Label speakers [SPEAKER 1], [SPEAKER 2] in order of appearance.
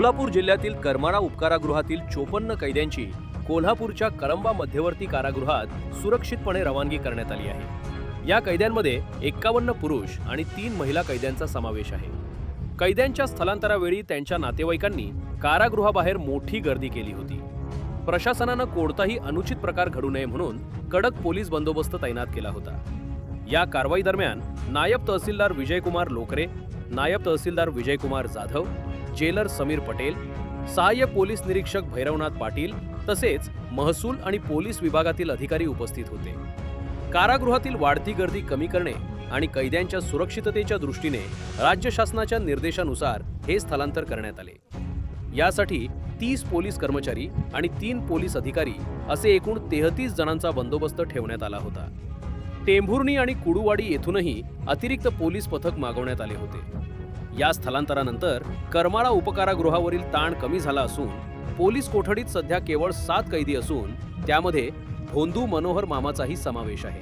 [SPEAKER 1] सोलापूर जिल्ह्यातील करमाळा उपकारागृहातील 54 कैद्यांची कोल्हापूरच्या कळंबा मध्यवर्ती कारागृहात सुरक्षितपणे रवानगी करण्यात आली आहे। या कैद्यांमध्ये 51 पुरुष आणि 3 महिला कैद्यांचा समावेश आहे। कैद्यांच्या स्थलांतरावेळी त्यांच्या नातेवाईकांनी कारागृहाबाहेर मोठी गर्दी केली होती। प्रशासनानं कोणताही अनुचित प्रकार घडू नये म्हणून कडक पोलीस बंदोबस्त तैनात केला होता। या कारवाई दरम्यान नायब तहसीलदार विजयकुमार लोकरे, नायब तहसीलदार विजयकुमार जाधव, जेलर समीर पटेल, सहाय्यक पोलीस निरीक्षक भैरवनाथ पाटील तसेच महसूल आणि पोलीस विभागातील अधिकारी उपस्थित होते। कारागृहातील वाढती गर्दी कमी करणे आणि कैद्यांच्या सुरक्षिततेच्या दृष्टीने राज्य शासनाच्या निर्देशानुसार हे स्थलांतर करण्यात आले। यासाठी 30 पोलीस कर्मचारी आणि 3 पोलीस अधिकारी असे एकूण 33 जणांचा बंदोबस्त ठेवण्यात आला होता। टेंभुर्णी आणि कुडुवाडी येथूनही अतिरिक्त पोलीस पथक मागवण्यात आले होते। या स्थलांतरानंतर करमाळा उपकारागृहावरील ताण कमी झाला असून पोलीस कोठडीत सध्या केवळ 7 कैदी असून त्यामध्ये भोंदू मनोहर मामाचाही समावेश आहे।